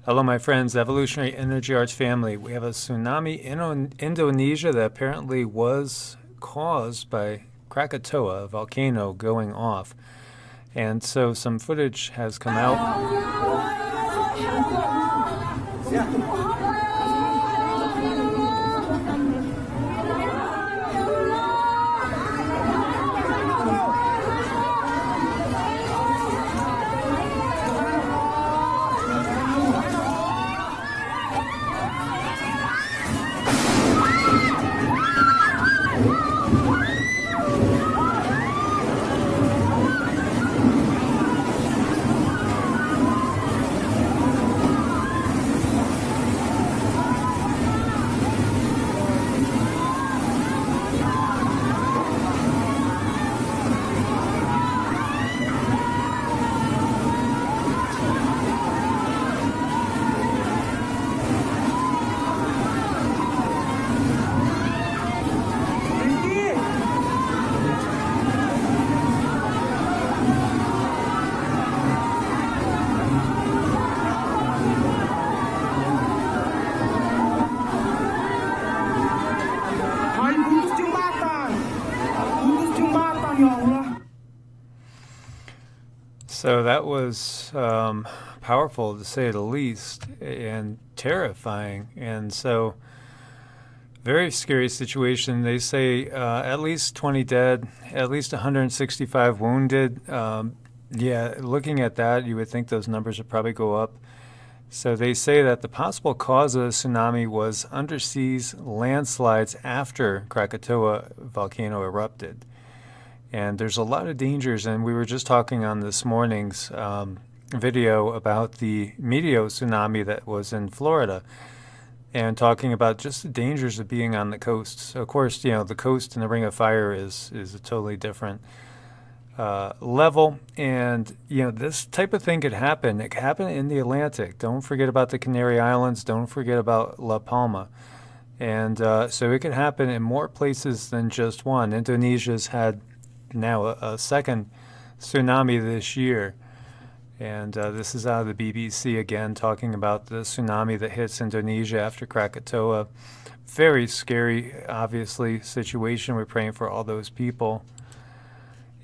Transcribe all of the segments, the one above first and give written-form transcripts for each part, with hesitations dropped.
Hello, my friends, Evolutionary Energy Arts family. We have a tsunami in Indonesia that apparently was caused by Krakatoa, a volcano going off. And so some footage has come out. So that was powerful, to say the least, and terrifying. And so, very scary situation. They say at least 20 dead, at least 165 wounded. Yeah, looking at that, you would think those numbers would probably go up. So they say that the possible cause of the tsunami was underseas landslides after Krakatoa volcano erupted. And there's a lot of dangers, and we were just talking on this morning's video about the Meteo tsunami that was in Florida, and talking about just the dangers of being on the coast. So of course, you know, the coast and the Ring of Fire is a totally different level, and you know, this type of thing could happen. It could happen in the Atlantic. Don't forget about the Canary Islands. Don't forget about La Palma. And so it could happen in more places than just one. Indonesia's had now a second tsunami this year, and this is out of the BBC again, talking about the tsunami that hits Indonesia after Krakatoa. Very scary, obviously, situation. We're praying for all those people.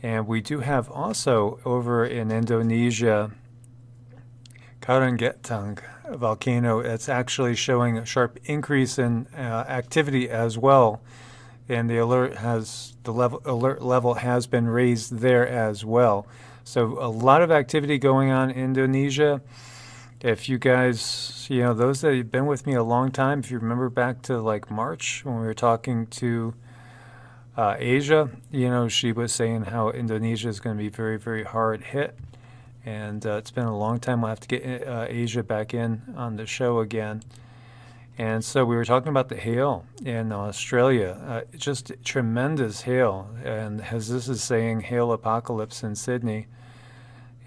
And we do have also over in Indonesia, Karangetang volcano. It's actually showing a sharp increase in activity as well. And the alert level has been raised there as well. So a lot of activity going on in Indonesia. If you guys, you know, those that have been with me a long time, if you remember back to like March when we were talking to Asia, you know, she was saying how Indonesia is going to be very, very hard hit. And it's been a long time. We'll have to get Asia back in on the show again. And so we were talking about the hail in Australia, just tremendous hail. And as this is saying, hail apocalypse in Sydney.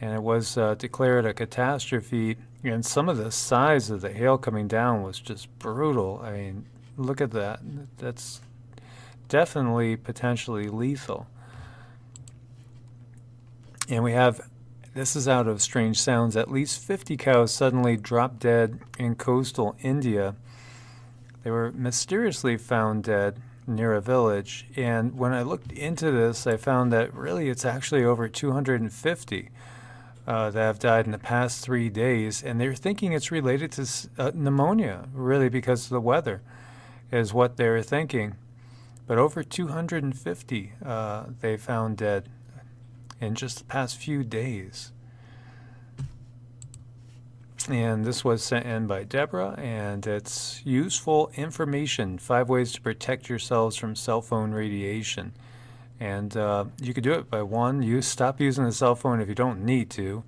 And it was declared a catastrophe. And some of the size of the hail coming down was just brutal. I mean, look at that. That's definitely potentially lethal. And we have, this is out of Strange Sounds, at least 50 cows suddenly dropped dead in coastal India. They were mysteriously found dead near a village, and when I looked into this, I found that really it's actually over 250 that have died in the past 3 days, and they're thinking it's related to pneumonia, really, because of the weather, is what they're thinking. But over 250 they found dead in just the past few days. And this was sent in by Deborah, and it's useful information, 5 ways to protect yourselves from cell phone radiation. And you could do it by one, stop using the cell phone if you don't need to.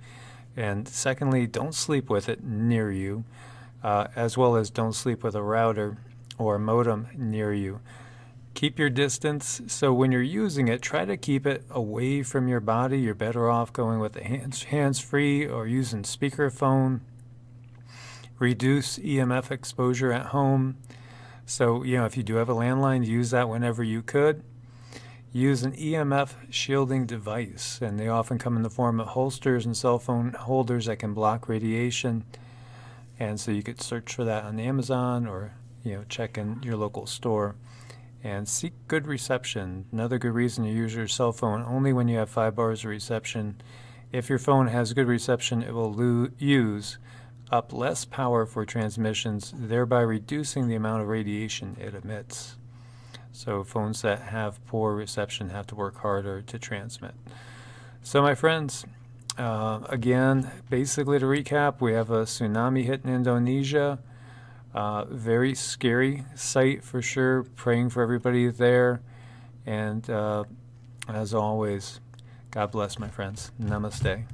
And secondly, don't sleep with it near you, as well as don't sleep with a router or modem near you. Keep your distance, so when you're using it, try to keep it away from your body. You're better off going with the hands-free or using speakerphone. Reduce EMF exposure at home. So, you know, if you do have a landline, use that whenever you could. Use an EMF shielding device, and they often come in the form of holsters and cell phone holders that can block radiation. And so you could search for that on Amazon, or check in your local store and seek good reception. Another good reason to use your cell phone only when you have 5 bars of reception. If your phone has good reception, it will use up less power for transmissions, thereby reducing the amount of radiation it emits. So phones that have poor reception have to work harder to transmit. So my friends, again, basically to recap, we have a tsunami hit in Indonesia. Very scary sight for sure. Praying for everybody there. And as always, God bless, my friends. Namaste.